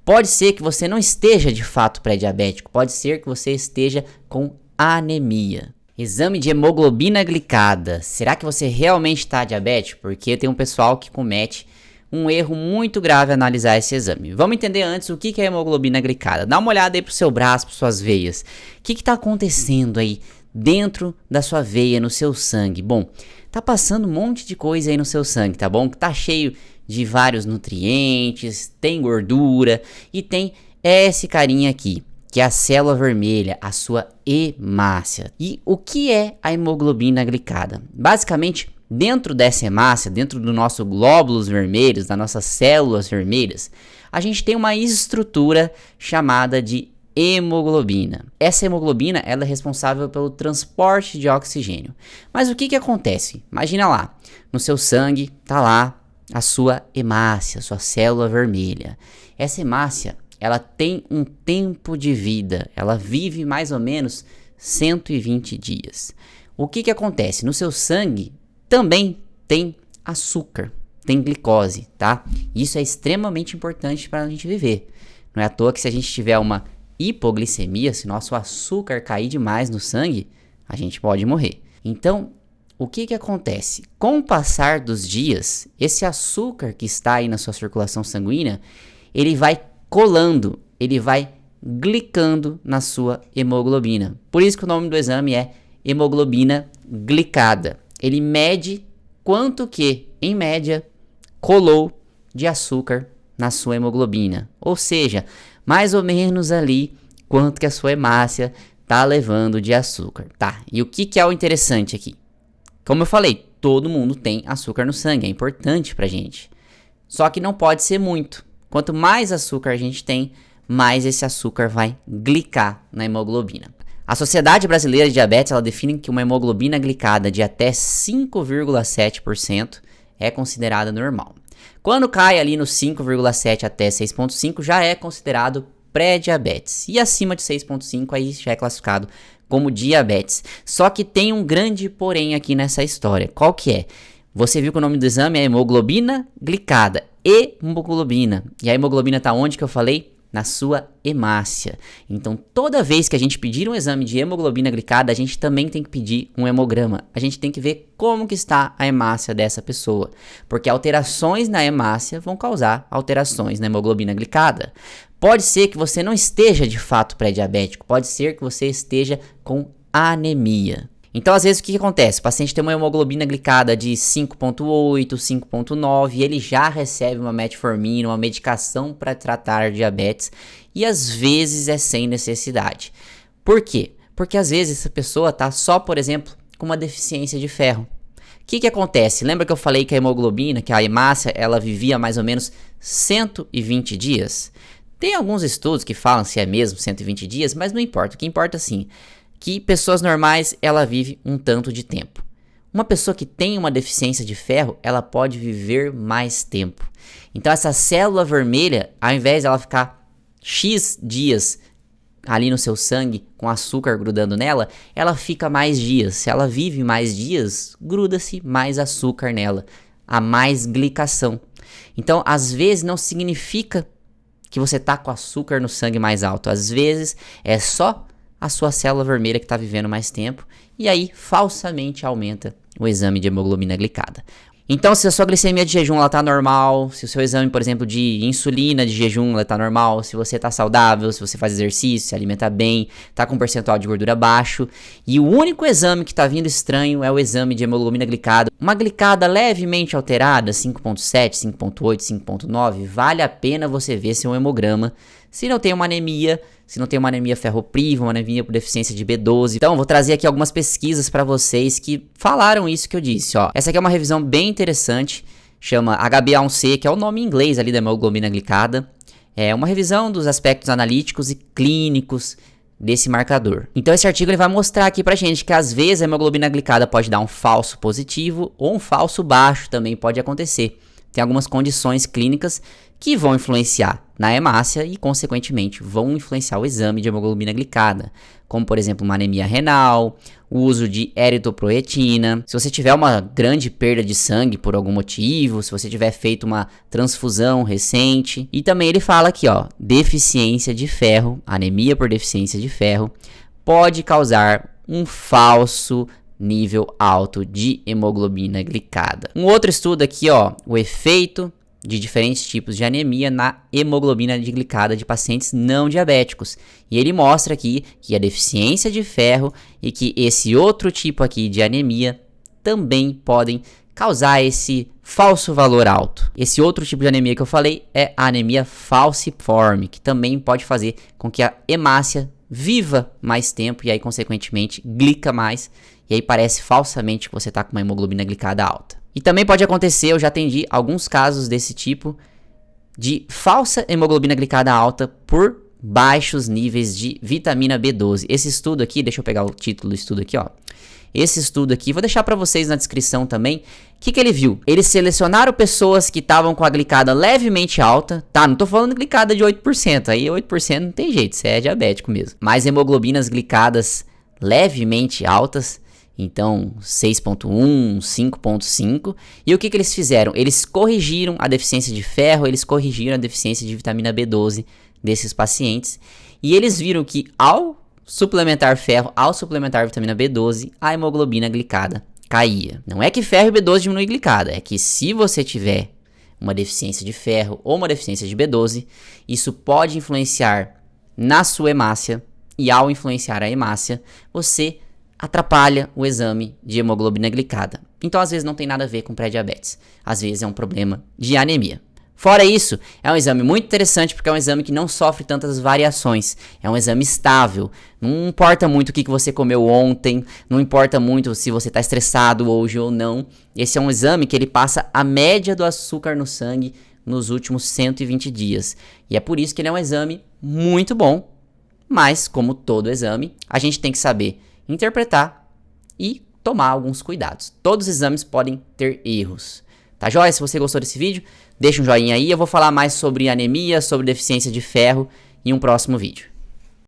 Pode ser que você não esteja de fato pré-diabético, pode ser que você esteja com anemia. Exame de hemoglobina glicada. Será que você realmente está diabético? Porque tem um pessoal que comete um erro muito grave analisar esse exame. Vamos entender antes o que é hemoglobina glicada. Dá uma olhada aí pro seu braço, para suas veias. O que está acontecendo aí dentro da sua veia, no seu sangue? Bom, tá passando um monte de coisa aí no seu sangue, tá bom? Tá cheio de vários nutrientes, tem gordura e tem esse carinha aqui, que é a célula vermelha, a sua hemácia. E o que é a hemoglobina glicada? Basicamente, dentro dessa hemácia, dentro do nosso glóbulos vermelhos, das nossas células vermelhas, a gente tem uma estrutura chamada de hemoglobina. Essa hemoglobina ela é responsável pelo transporte de oxigênio. Mas o que acontece? Imagina lá, no seu sangue tá lá a sua hemácia, sua célula vermelha. Essa hemácia, ela tem um tempo de vida, ela vive mais ou menos 120 dias. O que acontece? No seu sangue também tem açúcar, tem glicose, tá? Isso é extremamente importante para a gente viver. Não é à toa que se a gente tiver uma hipoglicemia, se nosso açúcar cair demais no sangue, a gente pode morrer. Então, o que acontece? Com o passar dos dias, esse açúcar que está aí na sua circulação sanguínea, ele vai colando, ele vai glicando na sua hemoglobina. Por isso que o nome do exame é hemoglobina glicada. Ele mede quanto que, em média, colou de açúcar na sua hemoglobina. Ou seja, mais ou menos ali quanto que a sua hemácia está levando de açúcar. Tá, e o que é o interessante aqui? Como eu falei, todo mundo tem açúcar no sangue, é importante pra gente. Só que não pode ser muito. Quanto mais açúcar a gente tem, mais esse açúcar vai glicar na hemoglobina. A Sociedade Brasileira de Diabetes ela define que uma hemoglobina glicada de até 5,7% é considerada normal. Quando cai ali no 5,7 até 6,5 já é considerado pré-diabetes. E acima de 6,5 aí já é classificado como diabetes. Só que tem um grande porém aqui nessa história. Qual que é? Você viu que o nome do exame é hemoglobina glicada. Hemoglobina. E a hemoglobina tá onde que eu falei? Na sua hemácia. Então, toda vez que a gente pedir um exame de hemoglobina glicada, a gente também tem que pedir um hemograma. A gente tem que ver como que está a hemácia dessa pessoa. Porque alterações na hemácia vão causar alterações na hemoglobina glicada. Pode ser que você não esteja de fato pré-diabético, pode ser que você esteja com anemia. Então, às vezes, o que acontece? O paciente tem uma hemoglobina glicada de 5,8, 5,9 e ele já recebe uma metformina, uma medicação para tratar diabetes e às vezes é sem necessidade. Por quê? Porque às vezes essa pessoa está só, por exemplo, com uma deficiência de ferro. O que acontece? Lembra que eu falei que a hemoglobina, que a hemácia, ela vivia mais ou menos 120 dias? Tem alguns estudos que falam se é mesmo 120 dias, mas não importa. O que importa sim, que pessoas normais, ela vive um tanto de tempo. Uma pessoa que tem uma deficiência de ferro, ela pode viver mais tempo. Então essa célula vermelha, ao invés de ela ficar X dias ali no seu sangue com açúcar grudando nela, ela fica mais dias. Se ela vive mais dias, gruda-se mais açúcar nela. Há mais glicação. Então, às vezes não significa que você tá com açúcar no sangue mais alto. Às vezes é só a sua célula vermelha que está vivendo mais tempo e aí falsamente aumenta o exame de hemoglobina glicada. Então, se a sua glicemia de jejum ela tá normal, se o seu exame, por exemplo, de insulina de jejum ela tá normal, se você tá saudável, se você faz exercício, se alimenta bem, tá com um percentual de gordura baixo, e o único exame que tá vindo estranho é o exame de hemoglobina glicada, uma glicada levemente alterada, 5,7, 5,8, 5,9, vale a pena você ver seu hemograma, se não tem uma anemia, se não tem uma anemia ferropriva, uma anemia por deficiência de B12. Então, vou trazer aqui algumas pesquisas para vocês que falaram isso que eu disse, ó. Essa aqui é uma revisão bem interessante, chama HbA1c, que é o nome em inglês ali da hemoglobina glicada. É uma revisão dos aspectos analíticos e clínicos desse marcador. Então, esse artigo ele vai mostrar aqui pra gente que às vezes a hemoglobina glicada pode dar um falso positivo ou um falso baixo também pode acontecer. Tem algumas condições clínicas que vão influenciar. na hemácia e, consequentemente, vão influenciar o exame de hemoglobina glicada, como, por exemplo, uma anemia renal, o uso de eritropoetina. Se você tiver uma grande perda de sangue por algum motivo, se você tiver feito uma transfusão recente. E também ele fala aqui, ó, deficiência de ferro, anemia por deficiência de ferro, pode causar um falso nível alto de hemoglobina glicada. Um outro estudo aqui, ó, o efeito de diferentes tipos de anemia na hemoglobina glicada de pacientes não diabéticos. E ele mostra aqui que a deficiência de ferro e que esse outro tipo aqui de anemia também podem causar esse falso valor alto. Esse outro tipo de anemia que eu falei é a anemia falciforme, que também pode fazer com que a hemácia viva mais tempo e aí, consequentemente, glica mais. E aí parece falsamente que você está com uma hemoglobina glicada alta. E também pode acontecer, eu já atendi alguns casos desse tipo, de falsa hemoglobina glicada alta por baixos níveis de vitamina B12. Esse estudo aqui, deixa eu pegar o título do estudo aqui, ó. Esse estudo aqui, vou deixar para vocês na descrição também. O que ele viu? Eles selecionaram pessoas que estavam com a glicada levemente alta, tá? Não tô falando glicada de 8%, aí 8% não tem jeito, você é diabético mesmo. Mas hemoglobinas glicadas levemente altas, então 6.1, 5.5. E o que eles fizeram? Eles corrigiram a deficiência de ferro, eles corrigiram a deficiência de vitamina B12 desses pacientes. E eles viram que ao suplementar ferro, ao suplementar vitamina B12, a hemoglobina glicada caía. Não é que ferro e B12 diminui glicada, é que se você tiver uma deficiência de ferro ou uma deficiência de B12, isso pode influenciar na sua hemácia, e ao influenciar a hemácia, você atrapalha o exame de hemoglobina glicada. Então, às vezes, não tem nada a ver com pré-diabetes. Às vezes, é um problema de anemia. Fora isso, é um exame muito interessante porque é um exame que não sofre tantas variações. É um exame estável. Não importa muito o que você comeu ontem, não importa muito se você está estressado hoje ou não. Esse é um exame que ele passa a média do açúcar no sangue nos últimos 120 dias. E é por isso que ele é um exame muito bom. Mas, como todo exame, a gente tem que saber interpretar e tomar alguns cuidados. Todos os exames podem ter erros. Tá joia? Se você gostou desse vídeo, deixa um joinha aí. Eu vou falar mais sobre anemia, sobre deficiência de ferro em um próximo vídeo.